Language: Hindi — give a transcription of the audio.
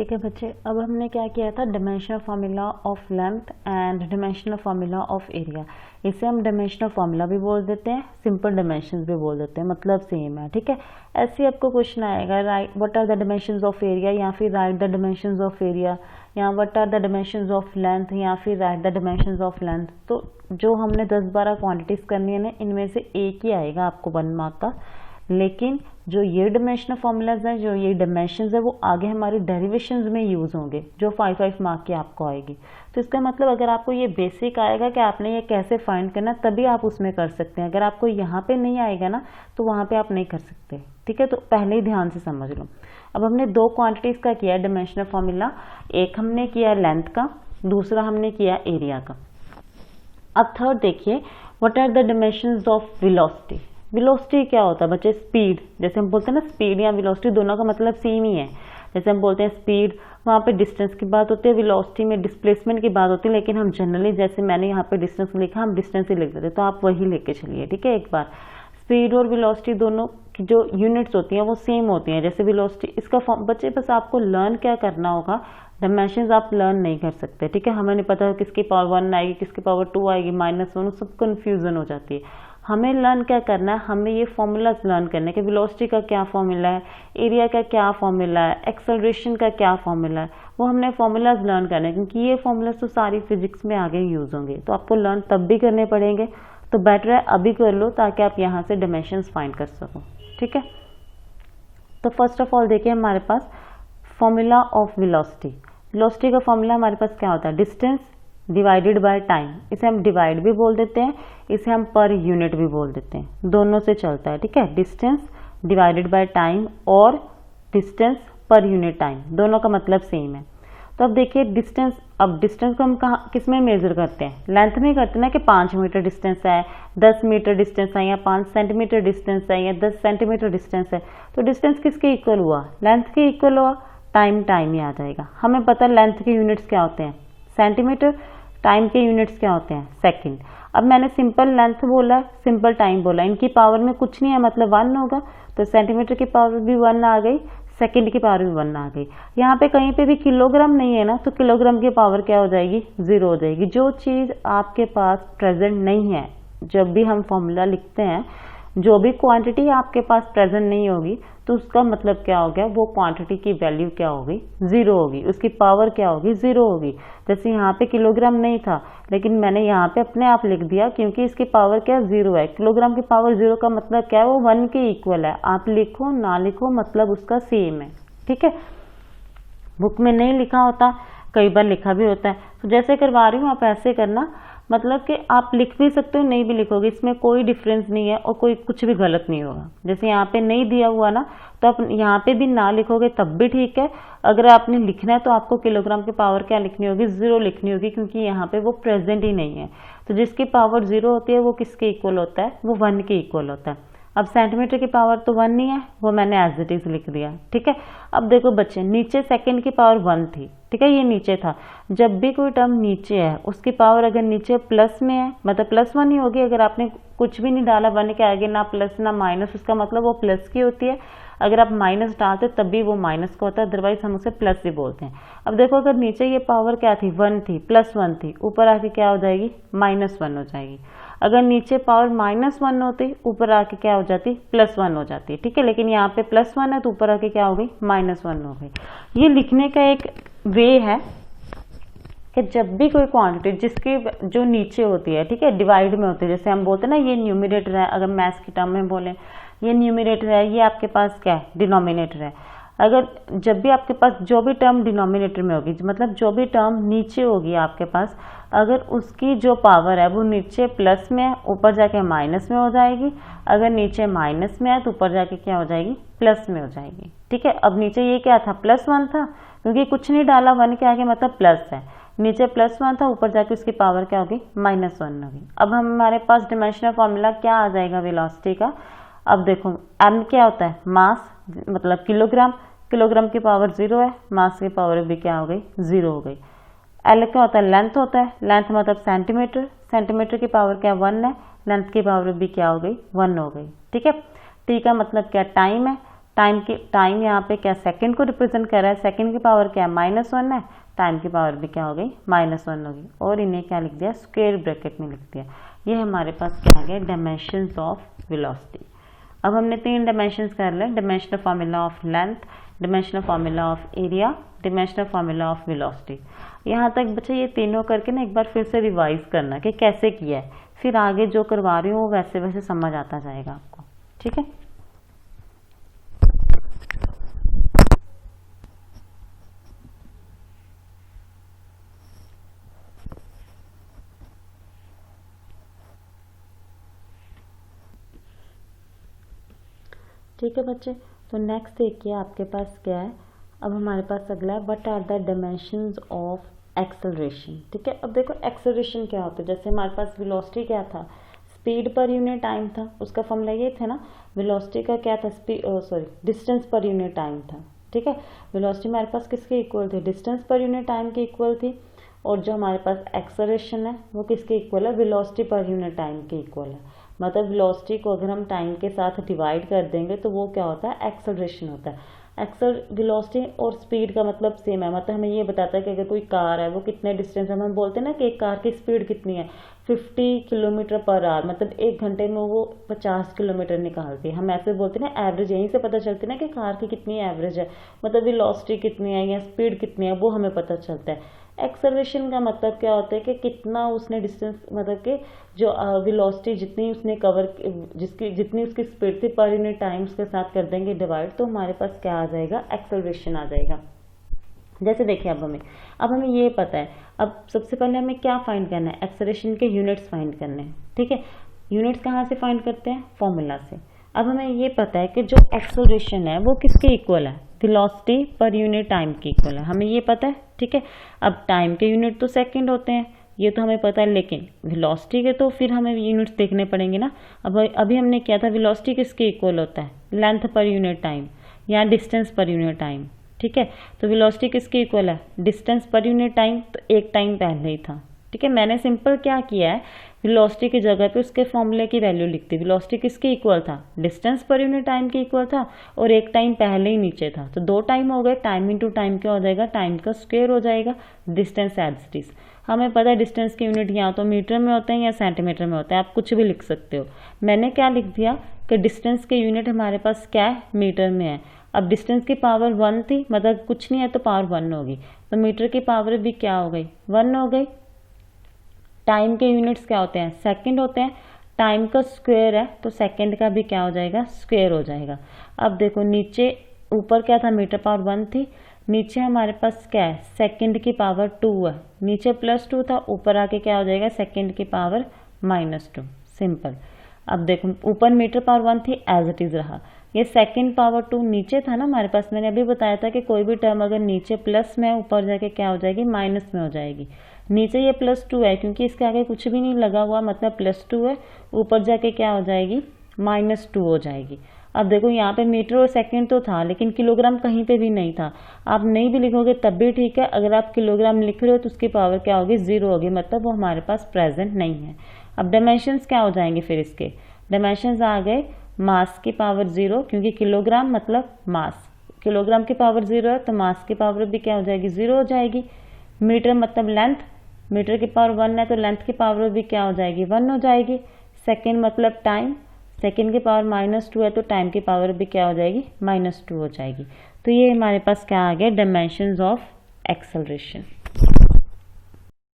ठीक है बच्चे, अब हमने क्या किया था, dimensional formula of length and dimensional formula of area. इसे हम डायमेंशनल फार्मूला भी बोल देते हैं, सिंपल डायमेंशंस भी बोल देते हैं, मतलब सेम है। ठीक है, ऐसे आपको क्वेश्चन आएगा, write what are the dimensions of area, या फिर write the dimensions of area, या what are the dimensions of length, या फिर write the dimensions of length. तो जो हमने 10-12 क्वांटिटीज करनी है ना, इनमें से एक ही आएगा आपको 1 मार्क का। लेकिन जो ये डायमेंशनल फॉर्मूलाज हैं, जो ये डायमेंशंस है, वो आगे हमारी डेरिवेशंस में यूज़ होंगे, जो 5 मार्क की आपको आएगी। तो इसका मतलब अगर आपको ये बेसिक आएगा कि आपने ये कैसे फाइंड करना, तभी आप उसमें कर सकते हैं। अगर आपको यहाँ पे नहीं आएगा ना, तो वहाँ पे आप नहीं कर सकते। ठीक है, तो पहले ही ध्यान से समझ लो। अब हमने 2 क्वांटिटीज़ का किया डायमेंशनल फॉर्मूला, एक हमने किया लेंथ का, दूसरा हमने किया एरिया का। अब थर्ड देखिए, what are the dimensions of velocity. Velocity क्या होता है बच्चे, स्पीड। जैसे हम बोलते हैं ना, स्पीड या वेलोसिटी दोनों का मतलब सेम ही है। जैसे हम बोलते हैं स्पीड, वहाँ पे डिस्टेंस की बात होती है, वेलोसिटी में डिस्प्लेसमेंट की बात होती है। लेकिन हम जनरली, जैसे मैंने यहाँ पे डिस्टेंस लिखा, हम डिस्टेंस ही लिख देते, तो आप वही लेके चलिए। ठीक है, एक बार स्पीड और वेलोसिटी दोनों की जो यूनिट्स होती हैं वो सेम होती हैं। जैसे वेलोसिटी, इसका फॉर्म बच्चे बस आपको लर्न क्या करना होगा, डायमेंशंस आप लर्न नहीं कर सकते। ठीक है, हमें नहीं पता किसकी पावर 1 आएगी, किसकी पावर 2 आएगी, -1, सब कन्फ्यूजन हो जाती है। हमें लर्न क्या करना है, हमें ये फॉर्मूलाज लर्न करने हैं कि वेलोसिटी का क्या फॉर्मूला है, एरिया का क्या फॉर्मूला है, एक्सेलरेशन का क्या फॉर्मूला है, वो हमने फॉर्मूलाज लर्न करने हैं। क्योंकि ये फॉर्मूलाज तो सारी फिजिक्स में आगे यूज़ होंगे, तो आपको लर्न तब भी करने पड़ेंगे। तो बेटर है अभी कर लो, ताकि आप यहाँ से डायमेंशंस फाइंड कर सको। ठीक है, तो फर्स्ट ऑफ ऑल देखिए, हमारे पास फॉर्मूला ऑफ वेलोसिटी। वेलोसिटी का फॉर्मूला हमारे पास क्या होता है, डिस्टेंस डिवाइडेड बाय टाइम। इसे हम डिवाइड भी बोल देते हैं, इसे हम पर यूनिट भी बोल देते हैं, दोनों से चलता है। ठीक है, डिस्टेंस डिवाइडेड बाय टाइम और डिस्टेंस पर यूनिट टाइम, दोनों का मतलब सेम है। तो अब देखिए डिस्टेंस, अब डिस्टेंस को हम कहाँ किस में मेजर करते हैं, लेंथ में करते हैं ना, कि 5 मीटर डिस्टेंस है, 10 मीटर डिस्टेंस है, या 5 सेंटीमीटर डिस्टेंस है, या 10 सेंटीमीटर डिस्टेंस है। तो डिस्टेंस किसके इक्वल हुआ, लेंथ के इक्वल हुआ। टाइम टाइम ही आ जाएगा। हमें पता है लेंथ के यूनिट्स क्या होते हैं, सेंटीमीटर, टाइम के यूनिट्स क्या होते हैं, सेकंड। अब मैंने सिंपल लेंथ बोला, सिंपल टाइम बोला, इनकी पावर में कुछ नहीं है, मतलब 1 होगा। तो सेंटीमीटर की पावर भी 1 आ गई, सेकंड की पावर भी 1 आ गई। यहाँ पे कहीं पे भी किलोग्राम नहीं है ना, तो किलोग्राम की पावर क्या हो जाएगी, 0 हो जाएगी। जो चीज़ आपके पास प्रेजेंट नहीं है, जब भी हम फॉर्मूला लिखते हैं, जो भी क्वांटिटी आपके पास प्रेजेंट नहीं होगी, तो उसका मतलब क्या हो गया, वो क्वांटिटी की वैल्यू क्या होगी, 0 होगी। उसकी पावर क्या होगी, 0 होगी। जैसे यहाँ पे किलोग्राम नहीं था, लेकिन मैंने यहाँ पे अपने आप लिख दिया, क्योंकि इसकी पावर क्या 0 है। किलोग्राम की पावर 0 का मतलब क्या है, वो 1 के इक्वल है। आप लिखो ना लिखो, मतलब उसका सेम है। ठीक है, बुक में नहीं लिखा होता, कई बार लिखा भी होता है। तो जैसे करवा रही हूँ, आप ऐसे करना, मतलब कि आप लिख भी सकते हो, नहीं भी लिखोगे, इसमें कोई डिफरेंस नहीं है और कोई कुछ भी गलत नहीं होगा। जैसे यहाँ पे नहीं दिया हुआ ना, तो आप यहाँ पे भी ना लिखोगे तब भी ठीक है। अगर आपने लिखना है तो आपको किलोग्राम की पावर क्या लिखनी होगी, 0 लिखनी होगी, क्योंकि यहाँ पे वो प्रेजेंट ही नहीं है। तो जिसकी पावर 0 होती है वो किसके इक्वल होता है, वो 1 के इक्वल होता है। अब सेंटीमीटर की पावर तो 1 नहीं है, वो मैंने एज इट इज लिख दिया। ठीक है, अब देखो बच्चे, नीचे सेकंड की पावर 1 थी। ठीक है, ये नीचे था। जब भी कोई टर्म नीचे है, उसकी पावर अगर नीचे प्लस में है, मतलब +1 ही होगी। अगर आपने कुछ भी नहीं डाला 1 के आगे, ना प्लस ना माइनस, उसका मतलब वो प्लस की होती है। अगर आप माइनस डालते तब भी वो माइनस का होता है, अदरवाइज हम उसे प्लस ही बोलते हैं। अब देखो, अगर नीचे ये पावर क्या थी, 1 थी, +1 थी, ऊपर आके क्या हो जाएगी, -1 हो जाएगी। अगर नीचे पावर -1 होती, ऊपर आके क्या हो जाती, +1 हो जाती है। ठीक है, लेकिन यहाँ पे +1 है, तो ऊपर आके क्या हो गई, -1 हो गई। ये लिखने का एक वे है कि जब भी कोई क्वांटिटी जिसकी जो नीचे होती है, ठीक है, डिवाइड में होती है। जैसे हम बोलते हैं ना, ये न्यूमरेटर है, अगर मैथ्स की टर्म में बोले, ये न्यूमरेटर है, ये आपके पास क्या है, डिनोमिनेटर है। अगर जब भी आपके पास जो भी टर्म डिनोमिनेटर में होगी, मतलब जो भी टर्म नीचे होगी आपके पास, अगर उसकी जो पावर है वो नीचे प्लस में है, ऊपर जाके माइनस में हो जाएगी। अगर नीचे माइनस में है, तो ऊपर जाके क्या हो जाएगी, प्लस में हो जाएगी। ठीक है, अब नीचे ये क्या था, +1 था, क्योंकि कुछ नहीं डाला 1 के आगे, मतलब प्लस है। नीचे +1 था, ऊपर जाके उसकी पावर क्या होगी, -1 होगी। अब हमारे पास डायमेंशनल फॉर्मूला क्या आ जाएगा वेलोसिटी का। अब देखो, m क्या होता है, मास, मतलब किलोग्राम। किलोग्राम की पावर 0 है, मास की पावर भी क्या हो गई, 0 हो गई। L क्या होता है, लेंथ होता है, लेंथ मतलब सेंटीमीटर। सेंटीमीटर की पावर क्या 1 है, लेंथ की पावर भी क्या हो गई, 1 हो गई। ठीक है, T का मतलब क्या, टाइम है। टाइम यहाँ पे क्या सेकंड को रिप्रेजेंट कर रहा है, सेकंड की पावर क्या है -1 है, टाइम की पावर भी क्या हो गई -1 होगी, और इन्हें क्या लिख दिया स्क्वायर ब्रैकेट में लिख दिया। ये हमारे पास क्या आ गया डायमेंशंस ऑफ वेलोसिटी। अब हमने 3 डायमेंशंस कर ले, dimensional formula of length, dimensional formula of area, dimensional formula of velocity. यहाँ तक बच्चे ये तीनों करके ना एक बार फिर से रिवाइज करना कि कैसे किया है, फिर आगे जो करवा रही हूँ वैसे वैसे समझ आता जाएगा आपको, ठीक है। ठीक है बच्चे, तो नेक्स्ट देखिए आपके पास क्या है। अब हमारे पास अगला है what are the dimensions of acceleration. ठीक है, अब देखो एक्सेलरेशन क्या होता है, जैसे हमारे पास वेलोसिटी क्या था, स्पीड पर यूनिट टाइम था, उसका फॉर्मूला ये था ना, वेलोसिटी का क्या था, डिस्टेंस पर यूनिट टाइम था। ठीक है, वेलोसिटी हमारे पास किसके इक्वल थी, डिस्टेंस पर यूनिट टाइम के इक्वल थी, और जो हमारे पास एक्सेलरेशन है वो किसके इक्वल है, वेलोसिटी पर यूनिट टाइम के इक्वल है। मतलब वेलोसिटी को अगर हम टाइम के साथ डिवाइड कर देंगे तो वो क्या होता है, एक्सेलरेशन होता है। वेलोसिटी और स्पीड का मतलब सेम है, मतलब हमें ये बताता है कि अगर कोई कार है वो कितने डिस्टेंस, हम बोलते हैं ना कि एक कार की स्पीड कितनी है, 50 किलोमीटर पर आवर, मतलब 1 घंटे में वो 50 किलोमीटर निकालती है। हम ऐसे बोलते हैं ना एवरेज, यहीं से पता चलती है ना कि कार की कितनी एवरेज है, मतलब वेलोसिटी कितनी है या स्पीड कितनी है, वो हमें पता चलता है। एक्सेलरेशन का मतलब क्या होता है कि कितना उसने डिस्टेंस, मतलब कि जो वेलोसिटी जितनी उसने कवर, जितनी उसकी स्पीड थी पर यूनिट टाइम उसके साथ कर देंगे डिवाइड, तो हमारे पास क्या आ जाएगा, एक्सेलरेशन आ जाएगा। जैसे देखिए अब हमें ये पता है, अब सबसे पहले हमें क्या फाइंड करना है, एक्सेलरेशन के यूनिट्स फाइंड करने हैं। ठीक है, यूनिट्स कहाँ से फाइंड करते हैं, फॉर्मूला से। अब हमें ये पता है कि जो एक्सेलरेशन है वो किसके इक्वल है, वेलोसिटी पर यूनिट टाइम के इक्वल है, हमें ये पता है। ठीक है, अब टाइम के यूनिट तो सेकंड होते हैं, ये तो हमें पता है, लेकिन वेलोसिटी के तो फिर हमें यूनिट्स देखने पड़ेंगे ना। अब अभी हमने किया था, वेलोसिटी किसके इक्वल होता है, लेंथ पर यूनिट टाइम या डिस्टेंस पर यूनिट टाइम। ठीक है, तो वेलोसिटी किसके इक्वल है, डिस्टेंस पर यूनिट टाइम, तो एक टाइम पहले ही था। ठीक है, मैंने सिंपल क्या किया है, वेलोसिटी की जगह पे उसके फॉर्मूले की वैल्यू लिख दी। वेलोसिटी किसके इक्वल था, डिस्टेंस पर यूनिट टाइम के इक्वल था, और एक टाइम पहले ही नीचे था, तो 2 टाइम हो गए। टाइम इंटू टाइम क्या हो जाएगा, टाइम का स्क्वायर हो जाएगा, डिस्टेंस एज इट इज। हमें पता है डिस्टेंस के यूनिट या तो मीटर में होते हैं या सेंटीमीटर में होते हैं, आप कुछ भी लिख सकते हो। मैंने क्या लिख दिया कि डिस्टेंस के यूनिट हमारे पास क्या है, मीटर में है। अब डिस्टेंस की पावर 1 थी, मतलब कुछ नहीं है तो पावर 1 होगी, तो मीटर की पावर भी क्या हो गई, 1 हो गई। टाइम के यूनिट्स क्या होते हैं, सेकंड होते हैं, टाइम का स्क्वायर है तो सेकंड का भी क्या हो जाएगा, स्क्वायर हो जाएगा। अब देखो नीचे, ऊपर क्या था, मीटर पावर 1 थी, नीचे हमारे पास क्या है, सेकंड की पावर 2 है, नीचे +2 था, ऊपर आके क्या हो जाएगा, सेकंड की पावर -2, सिंपल। अब देखो ऊपर मीटर पावर 1 थी, एज इट इज रहा, ये सेकंड पावर 2 नीचे था ना हमारे पास, मैंने अभी बताया था कि कोई भी टर्म अगर नीचे प्लस में है, ऊपर जाके क्या हो जाएगी, माइनस में हो जाएगी। नीचे ये +2 है क्योंकि इसके आगे कुछ भी नहीं लगा हुआ, मतलब +2 है, ऊपर जाके क्या हो जाएगी, -2 हो जाएगी। अब देखो यहाँ पे मीटर और सेकंड तो था, लेकिन किलोग्राम कहीं पे भी नहीं था। आप नहीं भी लिखोगे तब भी ठीक है, अगर आप किलोग्राम लिख रहे हो तो उसकी पावर क्या होगी, 0 होगी, मतलब वो हमारे पास प्रेजेंट नहीं है। अब डायमेंशंस क्या हो जाएंगे, फिर इसके डायमेंशंस आ गए, मास की पावर 0, क्योंकि किलोग्राम मतलब मास, किलोग्राम की पावर 0 है तो मास की पावर भी क्या हो जाएगी, 0 हो जाएगी। मीटर मतलब लेंथ, मीटर की पावर 1 है तो लेंथ की पावर भी क्या हो जाएगी, 1 हो जाएगी। सेकंड मतलब टाइम, सेकंड की पावर -2 है तो टाइम की पावर भी क्या हो जाएगी, -2 हो जाएगी। तो ये हमारे पास क्या आ गया, डायमेंशंस ऑफ एक्सेलरेशन।